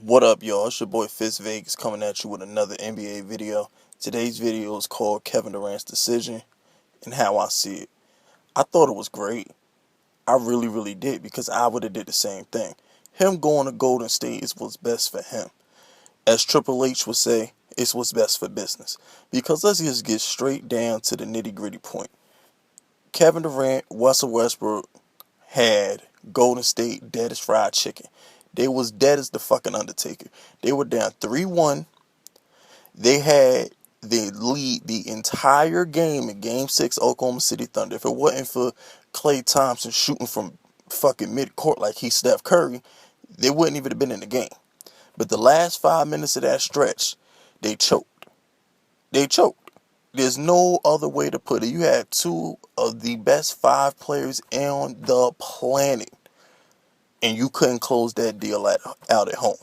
What up, y'all? It's your boy Fisk coming at you with another NBA video. Today's video is called Kevin Durant's Decision and How I See It. I thought it was great. I really did, because I would have did the same thing. Him going to Golden State is what's best for him. As Triple H would say, it's what's best for business. Because let's just get straight down to the nitty gritty point. Kevin Durant, Russell Westbrook had Golden State dead as fried chicken. They was dead as the fucking Undertaker. They were down 3-1. They had the lead the entire game in Game 6, Oklahoma City Thunder. If it wasn't for Klay Thompson shooting from fucking mid-court like he's Steph Curry, they wouldn't even have been in the game. But the last 5 minutes of that stretch, they choked. They choked. There's no other way to put it. You had two of the best 5 players on the planet, and you couldn't close that deal out at home.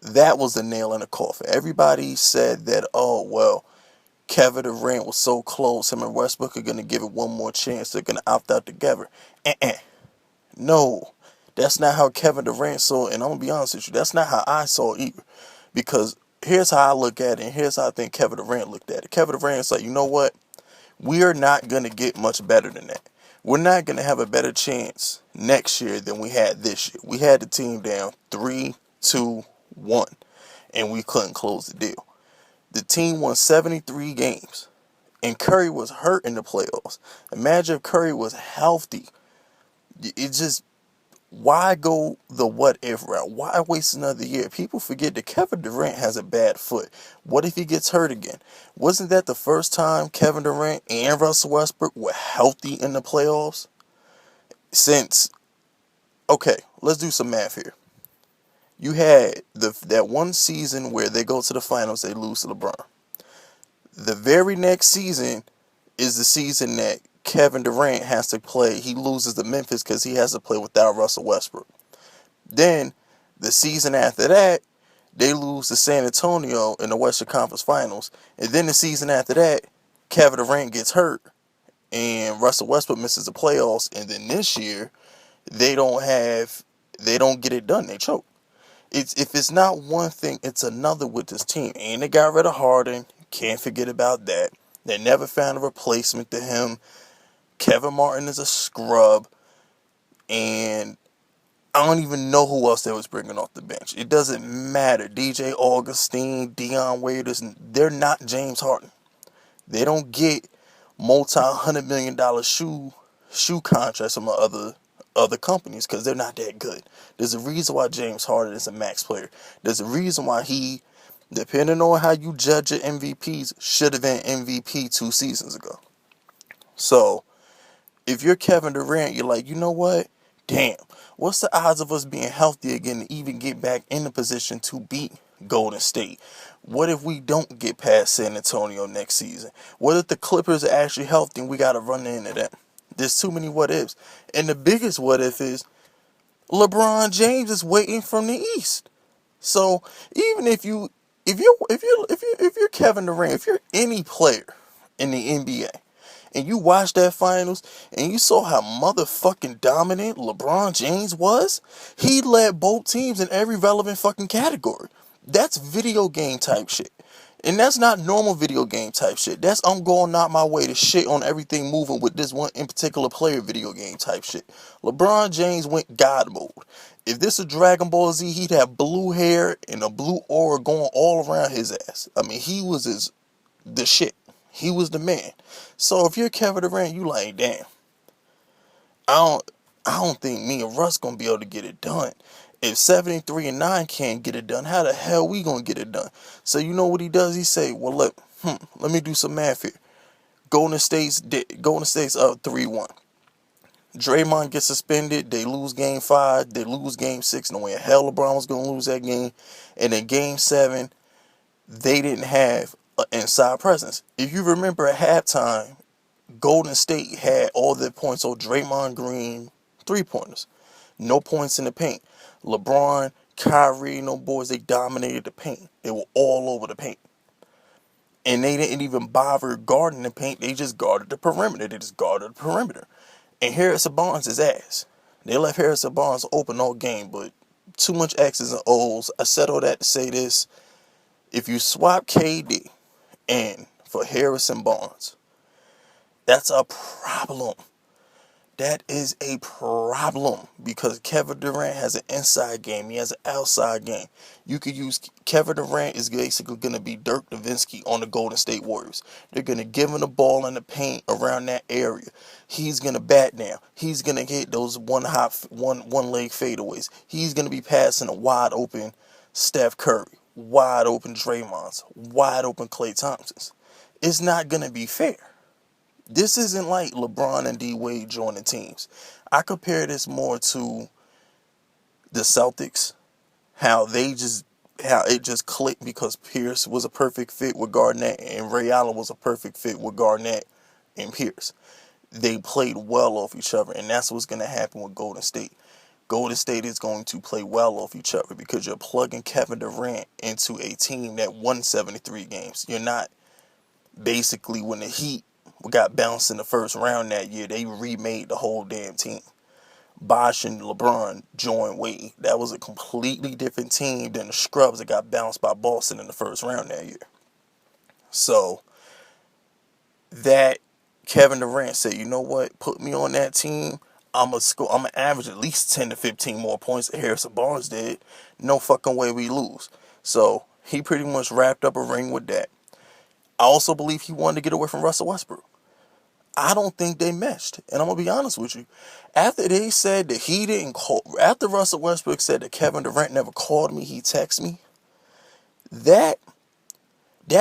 That was a nail in the coffin. Everybody said that, oh, well, Kevin Durant was so close. Him and Westbrook are going to give it one more chance. They're going to opt out together. No, that's not how Kevin Durant saw it. And I'm going to be honest with you, that's not how I saw it either. Because here's how I look at it, and here's how I think Kevin Durant looked at it. Kevin Durant's like, you know what? We are not going to get much better than that. We're not going to have a better chance next year than we had this year. We had the team down 3-2-1, and we couldn't close the deal. The team won 73 games, and Curry was hurt in the playoffs. Imagine if Curry was healthy. It just, why go the what if route? Why waste another year? People forget that Kevin Durant has a bad foot. What if he gets hurt again? Wasn't that the first time Kevin Durant and Russell Westbrook were healthy in the playoffs? Okay, let's do some math here. You had that one season where they go to the finals, they lose to LeBron. The very next season is the season that Kevin Durant has to play. He loses to Memphis because he has to play without Russell Westbrook. Then, the season after that, they lose to San Antonio in the Western Conference Finals. And then the season after that, Kevin Durant gets hurt and Russell Westbrook misses the playoffs. And then this year, they don't get it done. They choke. If it's not one thing, it's another with this team. And they got rid of Harden. Can't forget about that. They never found a replacement to him. Kevin Martin is a scrub. And I don't even know who else they was bringing off the bench. It doesn't matter. DJ Augustine, Dion Waiters, they're not James Harden. They don't get multi-$100 million shoe contracts from other companies because they're not that good. There's a reason why James Harden is a max player. There's a reason why he, depending on how you judge your MVPs, should have been MVP 2 seasons ago. So, if you're Kevin Durant, you're like, you know what? Damn, what's the odds of us being healthy again to even get back in the position to beat Golden State? What if we don't get past San Antonio next season? What if the Clippers are actually healthy and we got to run into them? There's too many what ifs. And the biggest what if is LeBron James is waiting from the East. So even if you're Kevin Durant, if you're any player in the NBA, and you watched that finals, and you saw how motherfucking dominant LeBron James was, he led both teams in every relevant fucking category. That's video game type shit. And that's not normal video game type shit. That's I'm going out my way to shit on everything moving with this one in particular player video game type shit. LeBron James went God mode. If this was Dragon Ball Z, he'd have blue hair and a blue aura going all around his ass. I mean, he was the shit. He was the man. So if you're Kevin Durant, you like, damn, I don't think me and Russ gonna be able to get it done. If 73-9 can't get it done, how the hell we gonna get it done? So you know what he does? He say, well, look, let me do some math here. Golden State's up 3-1. Draymond gets suspended. They lose Game 5. They lose Game 6. No way in hell LeBron was gonna lose that game. And in Game 7, they didn't have an inside presence. If you remember at halftime, Golden State had all their points on Draymond Green 3-pointers. No points in the paint. LeBron, Kyrie, no boys, they dominated the paint. They were all over the paint. And they didn't even bother guarding the paint. They just guarded the perimeter. And Harrison Barnes is ass. They left Harrison Barnes open all game, but too much X's and O's. I said all that to say this. If you swap KD in for Harrison Barnes, that's a problem. That is a problem because Kevin Durant has an inside game. He has an outside game. You could use Kevin Durant is basically going to be Dirk Nowitzki on the Golden State Warriors. They're going to give him the ball in the paint around that area. He's going to bat down. He's going to hit those one leg fadeaways. He's going to be passing a wide open Steph Curry, wide open Draymond's, wide open Klay Thompson's. It's not going to be fair. This isn't like LeBron and D Wade joining teams. I compare this more to the Celtics, how it just clicked because Pierce was a perfect fit with Garnett and Ray Allen was a perfect fit with Garnett and Pierce. They played well off each other, and that's what's going to happen with Golden State. Golden State is going to play well off each other because you're plugging Kevin Durant into a team that won 73 games. You're not basically when the Heat got bounced in the first round that year, they remade the whole damn team. Bosh and LeBron joined Wade. That was a completely different team than the scrubs that got bounced by Boston in the first round that year. So that Kevin Durant said, you know what, put me on that team. I'm gonna average at least 10 to 15 more points than Harrison Barnes did. No fucking way we lose. So he pretty much wrapped up a ring with that. I also believe he wanted to get away from Russell Westbrook. I don't think they meshed. And I'm going to be honest with you. After they said that he didn't call, after Russell Westbrook said that Kevin Durant never called me, he texted me, that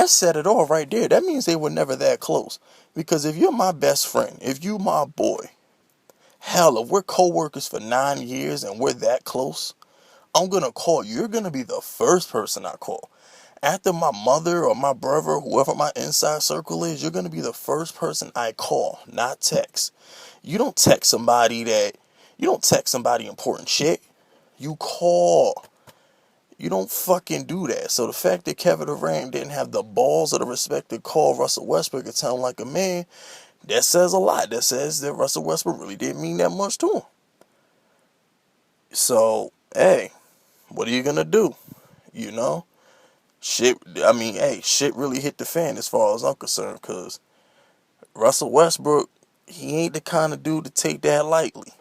said it all right there. That means they were never that close. Because if you're my best friend, if you my boy, hell, if we're co-workers for 9 years and we're that close, I'm going to call you. You're going to be the first person I call. After my mother or my brother, whoever my inside circle is, you're going to be the first person I call, not text. You don't text somebody important shit. You call. You don't fucking do that. So the fact that Kevin Durant didn't have the balls or the respect to call Russell Westbrook and tell him like a man, that says a lot. That says that Russell Westbrook really didn't mean that much to him. So, hey, what are you going to do? You know? Shit really hit the fan as far as I'm concerned, because Russell Westbrook, he ain't the kind of dude to take that lightly.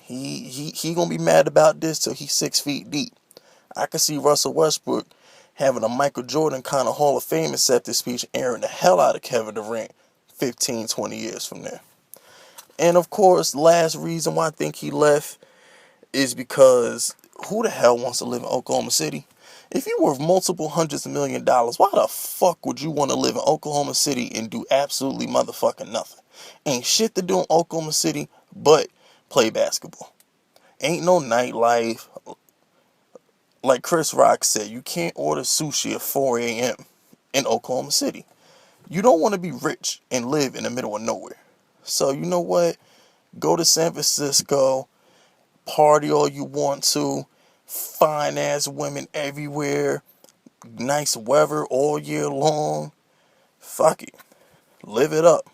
He gonna be mad about this till he's 6 feet deep. I can see Russell Westbrook having a Michael Jordan kind of Hall of Fame acceptance speech airing the hell out of Kevin Durant 15, 20 years from there. And of course, last reason why I think he left is because who the hell wants to live in Oklahoma City? If you were multiple hundreds of $1 million, why the fuck would you want to live in Oklahoma City and do absolutely motherfucking nothing? Ain't shit to do in Oklahoma City but play basketball. Ain't no nightlife. Like Chris Rock said, you can't order sushi at 4 a.m. in Oklahoma City. You don't want to be rich and live in the middle of nowhere. So you know what? Go to San Francisco, party all you want to, fine ass women everywhere, nice weather all year long. Fuck it. Live it up.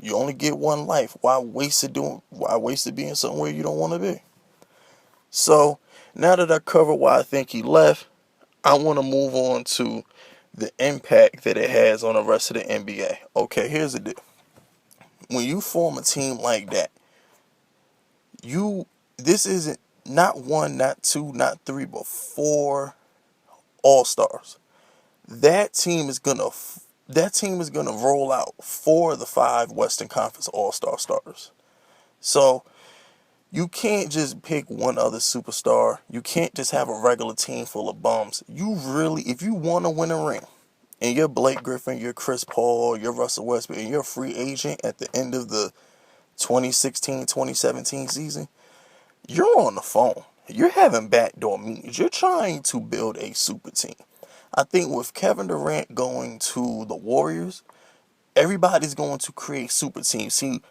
You only get one life. Why waste it being somewhere you don't want to be? So, now that I covered why I think he left, I want to move on to the impact that it has on the rest of the NBA. Okay, here's the deal. When you form a team like that, this isn't not one, not two, not three, but 4 all-stars. That team is gonna roll out 4 of the 5 Western Conference all-star starters. So you can't just pick one other superstar. You can't just have a regular team full of bums. If you want to win a ring, and you're Blake Griffin, you're Chris Paul, you're Russell Westbrook, and you're a free agent at the end of the 2016-2017 season, you're on the phone. You're having backdoor meetings. You're trying to build a super team. I think with Kevin Durant going to the Warriors, everybody's going to create super teams. See,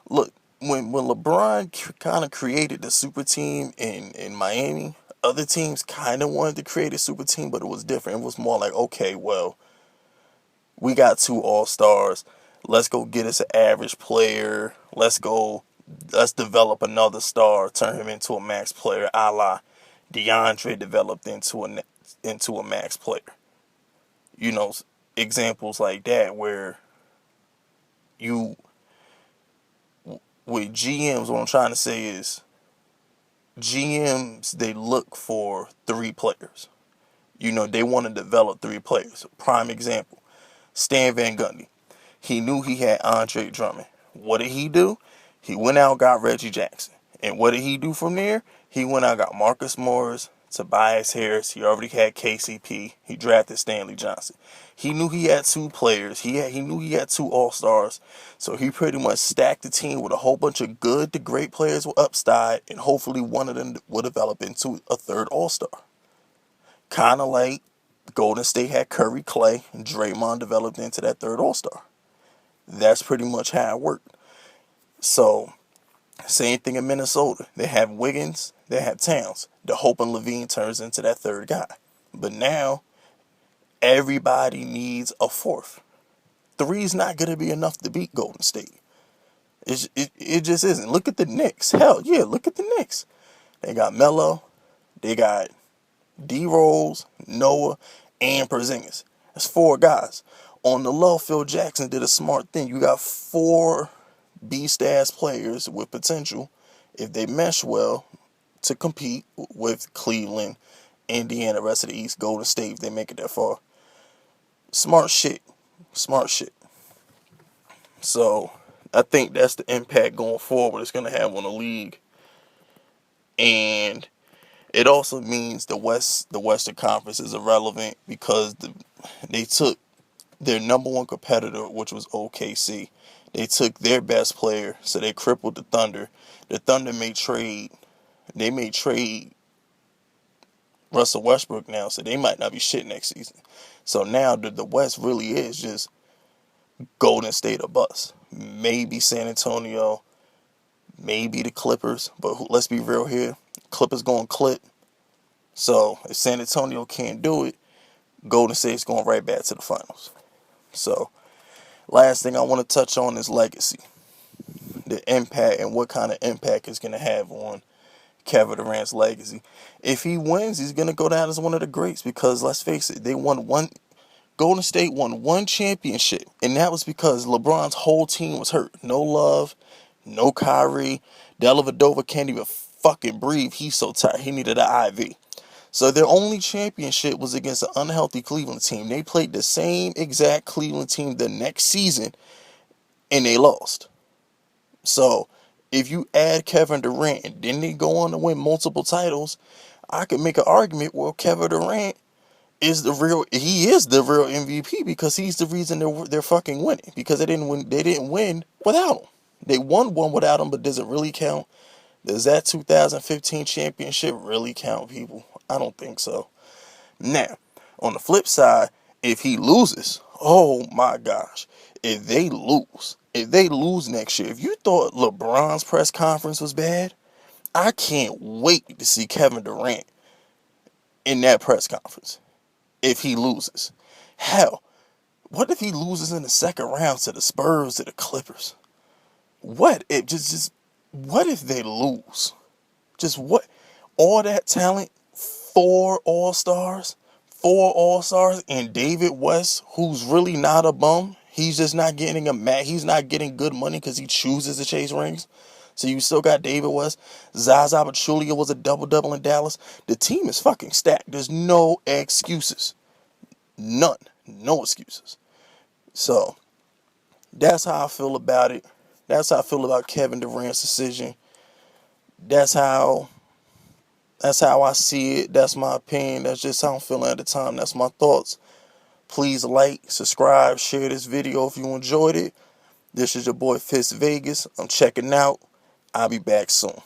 look, when LeBron kind of created the super team in Miami, other teams kind of wanted to create a super team, but it was different. It was more like, okay, well, we got 2 all-stars. Let's go get us an average player. Let's develop another star, turn him into a max player, a la DeAndre developed into a max player. You know, examples like that where you with GMs, what I'm trying to say is GMs, they look for three players. You know, they want to develop three players. Prime example, Stan Van Gundy. He knew he had Andre Drummond. What did he do? He went out and got Reggie Jackson. And what did he do from there? He went out and got Marcus Morris, Tobias Harris. He already had KCP. He drafted Stanley Johnson. He knew he had two players. He knew he had two All-Stars. So he pretty much stacked the team with a whole bunch of good to great players with upside, and hopefully one of them will develop into a third All-Star. Kind of like Golden State had Curry, Clay, and Draymond developed into that third All-Star. That's pretty much how it worked. So, same thing in Minnesota. They have Wiggins, they have Towns. They're hoping Levine turns into that third guy. But now, everybody needs a fourth. Three's not going to be enough to beat Golden State. It just isn't. Look at the Knicks. Hell, yeah, look at the Knicks. They got Melo, they got D-Rose, Noah, and Porzingis. That's four guys. On the low, Phil Jackson did a smart thing. You got four beast-ass players with potential, if they mesh well, to compete with Cleveland, Indiana, the rest of the East, Golden State, if they make it that far. Smart shit. Smart shit. So, I think that's the impact going forward it's going to have on the league. And it also means the Western Conference is irrelevant because they took their number one competitor, which was OKC. They took their best player, so they crippled the Thunder. The Thunder may trade Russell Westbrook now, so they might not be shit next season. So now the West really is just Golden State or bust. Maybe San Antonio, maybe the Clippers, but let's be real here. Clippers going to clip. So if San Antonio can't do it, Golden State's going right back to the finals. So, last thing I want to touch on is legacy. The impact and what kind of impact it's going to have on Kevin Durant's legacy. If he wins, he's going to go down as one of the greats because, let's face it, Golden State won one championship, and that was because LeBron's whole team was hurt. No Love, no Kyrie. Dellavedova can't even fucking breathe. He's so tired. He needed an IV. So their only championship was against an unhealthy Cleveland team. They played the same exact Cleveland team the next season, and they lost. So if you add Kevin Durant and then they go on to win multiple titles, I could make an argument, well, Kevin Durant is the real MVP because he's the reason they're fucking winning. Because they didn't win without him. They won one without him, but does it really count? Does that 2015 championship really count, people? I don't think so. Now, on the flip side, if he loses, oh my gosh, if they lose next year, if you thought LeBron's press conference was bad, I can't wait to see Kevin Durant in that press conference if he loses. Hell, what if he loses in the second round to the Spurs or the Clippers? What if what if they lose? Just what? All that talent, four All-Stars, and David West, who's really not a bum. He's just not getting he's not getting good money because he chooses to chase rings. So you still got David West. Zaza Pachulia was a double-double in Dallas. The team is fucking stacked. There's no excuses. None. No excuses. So, that's how I feel about it. That's how I feel about Kevin Durant's decision. That's how I see it. That's my opinion. That's just how I'm feeling at the time. That's my thoughts. Please like, subscribe, share this video if you enjoyed it. This is your boy Fisk Vegas. I'm checking out. I'll be back soon.